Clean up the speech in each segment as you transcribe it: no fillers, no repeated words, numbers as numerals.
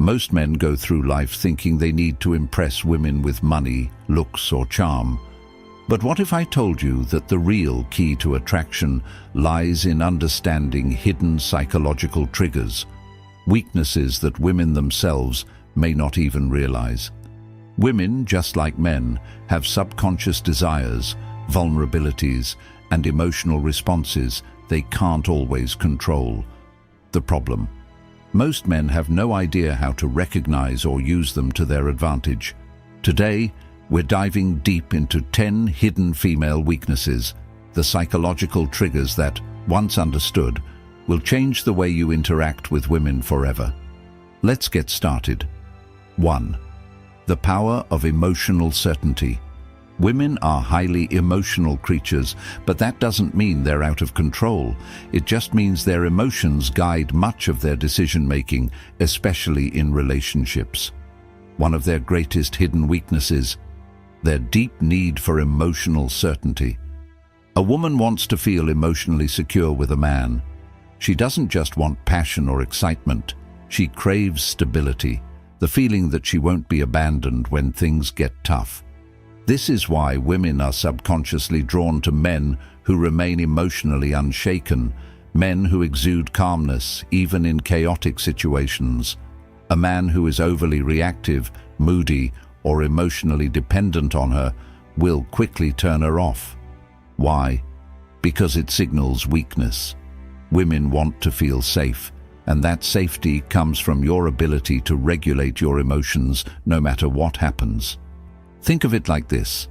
Most men go through life thinking they need to impress women with money, looks, or charm. But what if I told you that the real key to attraction lies in understanding hidden psychological triggers, weaknesses that women themselves may not even realize? Women, just like men, have subconscious desires, vulnerabilities, and emotional responses they can't always control. The problem: most men have no idea how to recognize or use them to their advantage. Today, we're diving deep into 10 hidden female weaknesses, the psychological triggers that, once understood, will change the way you interact with women forever. Let's get started. 1. The power of emotional certainty. Women are highly emotional creatures, but that doesn't mean they're out of control. It just means their emotions guide much of their decision-making, especially in relationships. One of their greatest hidden weaknesses: their deep need for emotional certainty. A woman wants to feel emotionally secure with a man. She doesn't just want passion or excitement. She craves stability, the feeling that she won't be abandoned when things get tough. This is why women are subconsciously drawn to men who remain emotionally unshaken, men who exude calmness even in chaotic situations. A man who is overly reactive, moody, or emotionally dependent on her will quickly turn her off. Why? Because it signals weakness. Women want to feel safe, and that safety comes from your ability to regulate your emotions no matter what happens. Think of it like this: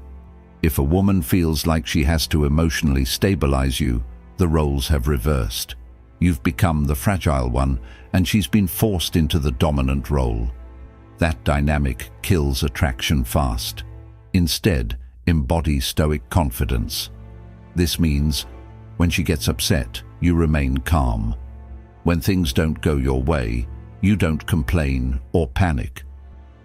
if a woman feels like she has to emotionally stabilize you, the roles have reversed. You've become the fragile one, and she's been forced into the dominant role. That dynamic kills attraction fast. Instead, embody stoic confidence. This means, when she gets upset, you remain calm. When things don't go your way, you don't complain or panic.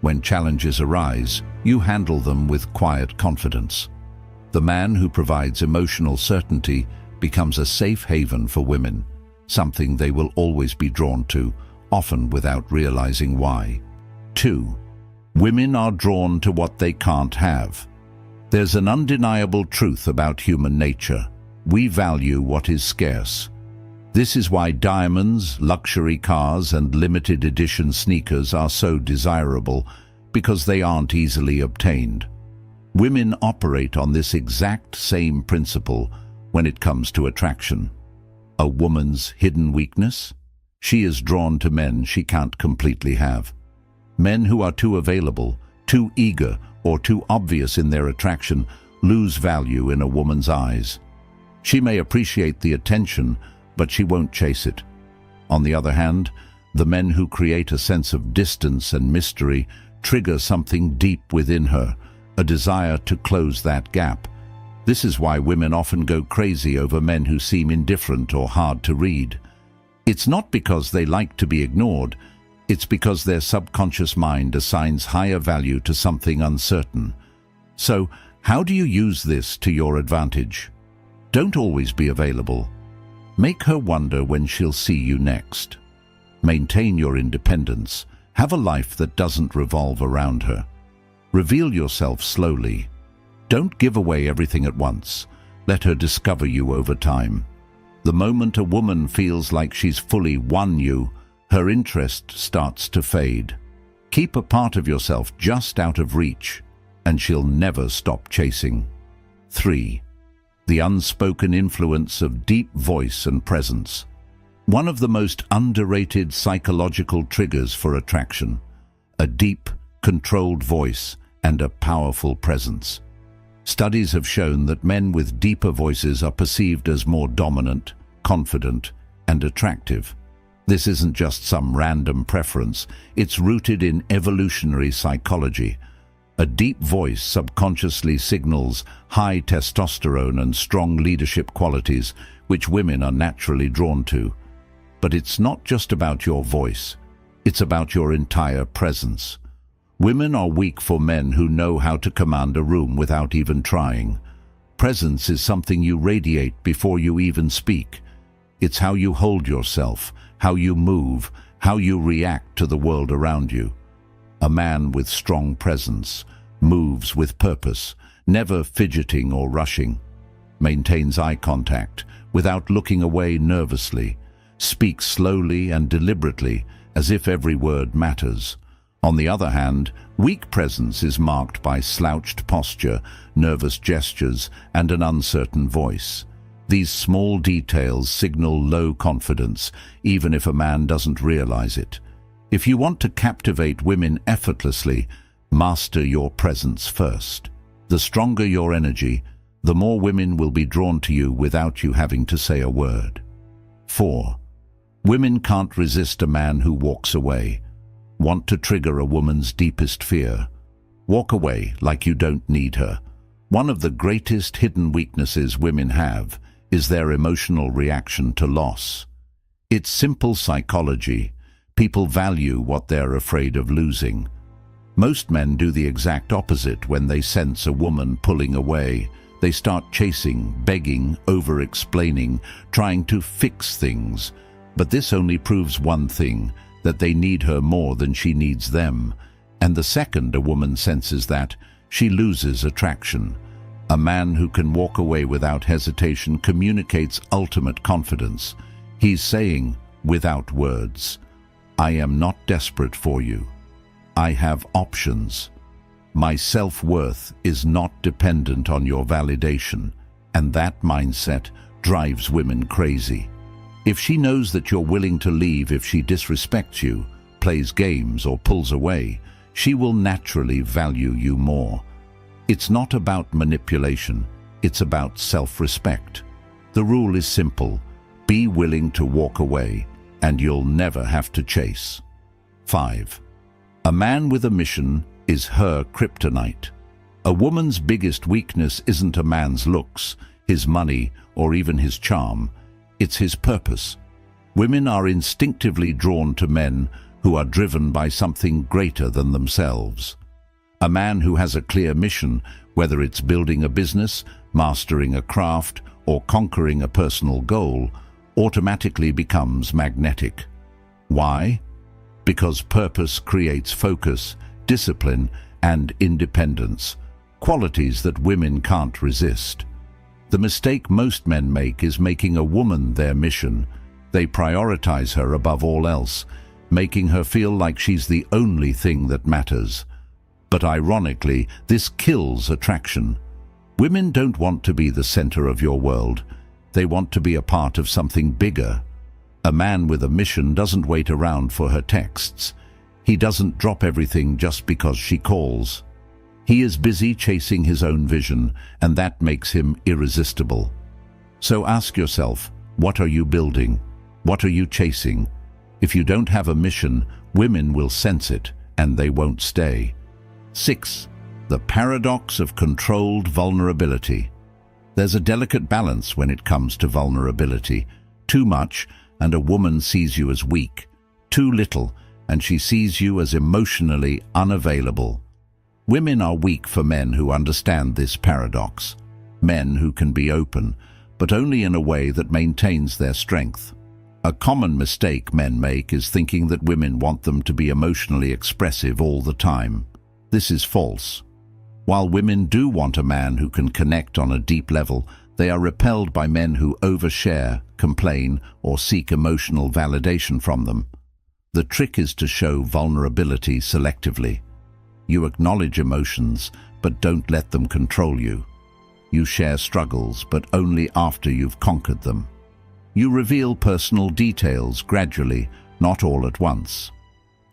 When challenges arise, you handle them with quiet confidence. The man who provides emotional certainty becomes a safe haven for women, something they will always be drawn to, often without realizing why. 2. Women are drawn to what they can't have. There's an undeniable truth about human nature: we value what is scarce. This is why diamonds, luxury cars, and limited edition sneakers are so desirable, because they aren't easily obtained. Women operate on this exact same principle when it comes to attraction. A woman's hidden weakness? She is drawn to men she can't completely have. Men who are too available, too eager, or too obvious in their attraction lose value in a woman's eyes. She may appreciate the attention, but she won't chase it. On the other hand, the men who create a sense of distance and mystery trigger something deep within her, a desire to close that gap. This is why women often go crazy over men who seem indifferent or hard to read. It's not because they like to be ignored. It's because their subconscious mind assigns higher value to something uncertain. So, how do you use this to your advantage? Don't always be available. Make her wonder when she'll see you next. Maintain your independence. Have a life that doesn't revolve around her. Reveal yourself slowly. Don't give away everything at once. Let her discover you over time. The moment a woman feels like she's fully won you, her interest starts to fade. Keep a part of yourself just out of reach, and she'll never stop chasing. 3. The unspoken influence of deep voice and presence. One of the most underrated psychological triggers for attraction: a deep, controlled voice and a powerful presence. Studies have shown that men with deeper voices are perceived as more dominant, confident, and attractive. This isn't just some random preference, it's rooted in evolutionary psychology. A deep voice subconsciously signals high testosterone and strong leadership qualities, which women are naturally drawn to. But it's not just about your voice, it's about your entire presence. Women are weak for men who know how to command a room without even trying. Presence is something you radiate before you even speak. It's how you hold yourself, how you move, how you react to the world around you. A man with strong presence moves with purpose, never fidgeting or rushing, maintains eye contact without looking away nervously, speaks slowly and deliberately as if every word matters. On the other hand, weak presence is marked by slouched posture, nervous gestures, and an uncertain voice. These small details signal low confidence, even if a man doesn't realize it. If you want to captivate women effortlessly, master your presence first. The stronger your energy, the more women will be drawn to you without you having to say a word. 4. Women can't resist a man who walks away. Want to trigger a woman's deepest fear? Walk away like you don't need her. One of the greatest hidden weaknesses women have is their emotional reaction to loss. It's simple psychology. People value what they're afraid of losing. Most men do the exact opposite when they sense a woman pulling away. They start chasing, begging, over-explaining, trying to fix things. But this only proves one thing, that they need her more than she needs them. And the second a woman senses that, she loses attraction. A man who can walk away without hesitation communicates ultimate confidence. He's saying, without words, I am not desperate for you. I have options. My self-worth is not dependent on your validation, and that mindset drives women crazy. If she knows that you're willing to leave if she disrespects you, plays games, or pulls away, she will naturally value you more. It's not about manipulation, it's about self-respect. The rule is simple: be willing to walk away, and you'll never have to chase. 5. A man with a mission is her kryptonite. A woman's biggest weakness isn't a man's looks, his money, or even his charm. It's his purpose. Women are instinctively drawn to men who are driven by something greater than themselves. A man who has a clear mission, whether it's building a business, mastering a craft, or conquering a personal goal, automatically becomes magnetic. Why? Because purpose creates focus, discipline, and independence, qualities that women can't resist. The mistake most men make is making a woman their mission. They prioritize her above all else, making her feel like she's the only thing that matters. But ironically, this kills attraction. Women don't want to be the center of your world. They want to be a part of something bigger. A man with a mission doesn't wait around for her texts. He doesn't drop everything just because she calls. He is busy chasing his own vision, and that makes him irresistible. So ask yourself, what are you building? What are you chasing? If you don't have a mission, women will sense it, and they won't stay. 6. The paradox of controlled vulnerability. There's a delicate balance when it comes to vulnerability. Too much, and a woman sees you as weak. Too little, and she sees you as emotionally unavailable. Women are weak for men who understand this paradox. Men who can be open, but only in a way that maintains their strength. A common mistake men make is thinking that women want them to be emotionally expressive all the time. This is false. While women do want a man who can connect on a deep level, they are repelled by men who overshare, complain, or seek emotional validation from them. The trick is to show vulnerability selectively. You acknowledge emotions, but don't let them control you. You share struggles, but only after you've conquered them. You reveal personal details gradually, not all at once.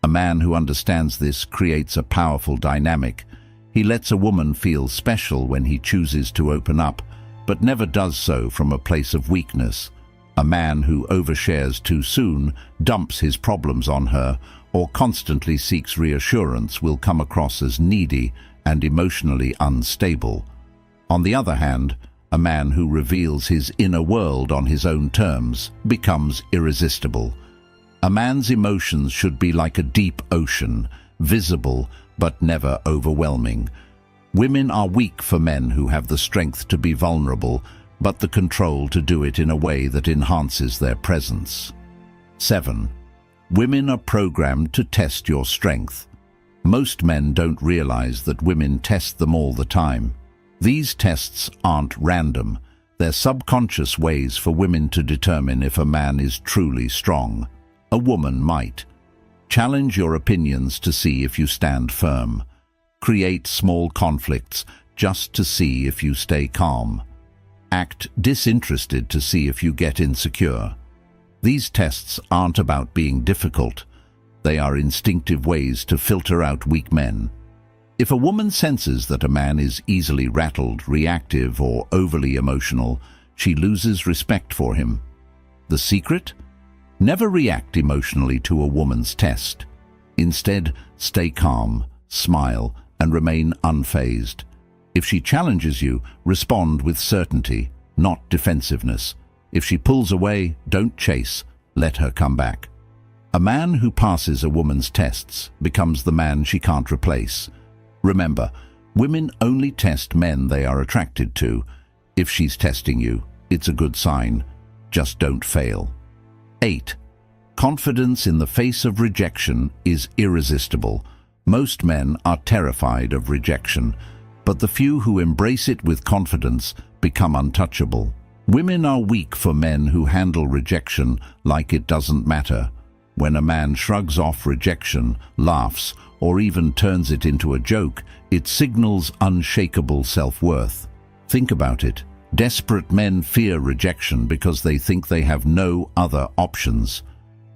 A man who understands this creates a powerful dynamic. He lets a woman feel special when he chooses to open up, but never does so from a place of weakness. A man who overshares too soon, dumps his problems on her, or constantly seeks reassurance will come across as needy and emotionally unstable. On the other hand, a man who reveals his inner world on his own terms becomes irresistible. A man's emotions should be like a deep ocean, visible but never overwhelming. Women are weak for men who have the strength to be vulnerable, but the control to do it in a way that enhances their presence. 7. Women are programmed to test your strength. Most men don't realize that women test them all the time. These tests aren't random. They're subconscious ways for women to determine if a man is truly strong. A woman might challenge your opinions to see if you stand firm. Create small conflicts just to see if you stay calm. Act disinterested to see if you get insecure. These tests aren't about being difficult. They are instinctive ways to filter out weak men. If a woman senses that a man is easily rattled, reactive, or overly emotional, she loses respect for him. The secret? Never react emotionally to a woman's test. Instead, stay calm, smile, and remain unfazed. If she challenges you, respond with certainty, not defensiveness. If she pulls away, don't chase, let her come back. A man who passes a woman's tests becomes the man she can't replace. Remember, women only test men they are attracted to. If she's testing you, it's a good sign. Just don't fail. 8. Confidence in the face of rejection is irresistible. Most men are terrified of rejection, but the few who embrace it with confidence become untouchable. Women are weak for men who handle rejection like it doesn't matter. When a man shrugs off rejection, laughs, or even turns it into a joke, it signals unshakable self-worth. Think about it. Desperate men fear rejection because they think they have no other options.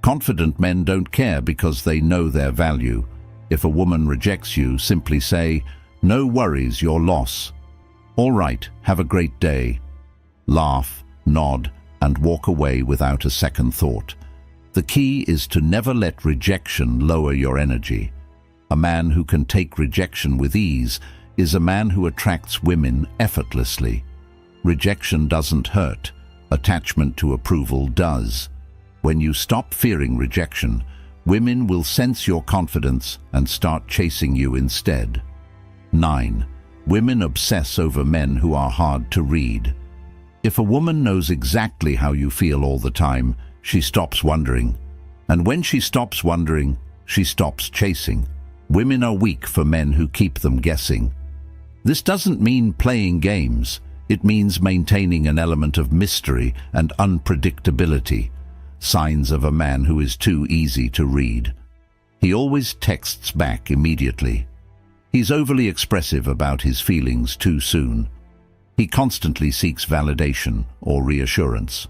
Confident men don't care because they know their value. If a woman rejects you, simply say, "No worries, your loss. All right, have a great day." Laugh, nod, and walk away without a second thought. The key is to never let rejection lower your energy. A man who can take rejection with ease is a man who attracts women effortlessly. Rejection doesn't hurt. Attachment to approval does. When you stop fearing rejection, women will sense your confidence and start chasing you instead. 9. Women obsess over men who are hard to read. If a woman knows exactly how you feel all the time, she stops wondering. And when she stops wondering, she stops chasing. Women are weak for men who keep them guessing. This doesn't mean playing games. It means maintaining an element of mystery and unpredictability. Signs of a man who is too easy to read. He always texts back immediately. He's overly expressive about his feelings too soon. He constantly seeks validation or reassurance.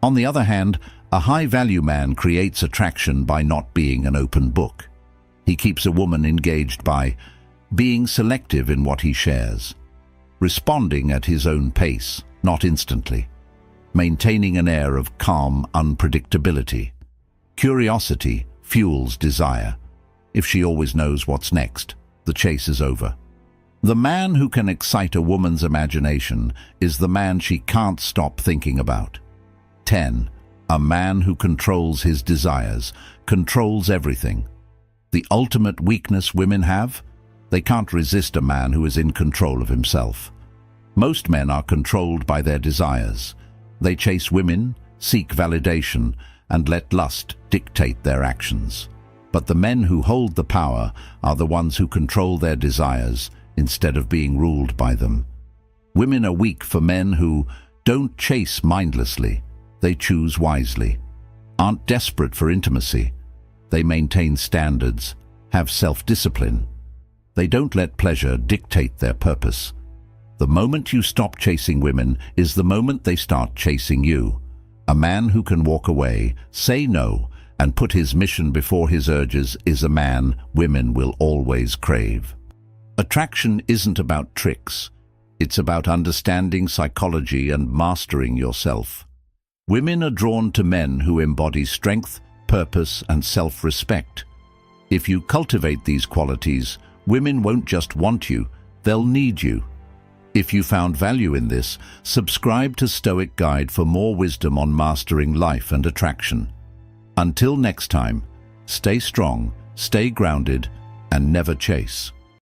On the other hand, a high-value man creates attraction by not being an open book. He keeps a woman engaged by being selective in what he shares, responding at his own pace, not instantly, maintaining an air of calm unpredictability. Curiosity fuels desire. If she always knows what's next, the chase is over. The man who can excite a woman's imagination is the man she can't stop thinking about. 10. A man who controls his desires, controls everything. The ultimate weakness women have? They can't resist a man who is in control of himself. Most men are controlled by their desires. They chase women, seek validation, and let lust dictate their actions. But the men who hold the power are the ones who control their desires instead of being ruled by them. Women are weak for men who don't chase mindlessly. They choose wisely, aren't desperate for intimacy. They maintain standards, have self-discipline. They don't let pleasure dictate their purpose. The moment you stop chasing women is the moment they start chasing you. A man who can walk away, say no, and put his mission before his urges is a man women will always crave. Attraction isn't about tricks. It's about understanding psychology and mastering yourself. Women are drawn to men who embody strength, purpose, and self-respect. If you cultivate these qualities, women won't just want you, they'll need you. If you found value in this, subscribe to Stoic Guide for more wisdom on mastering life and attraction. Until next time, stay strong, stay grounded, and never chase.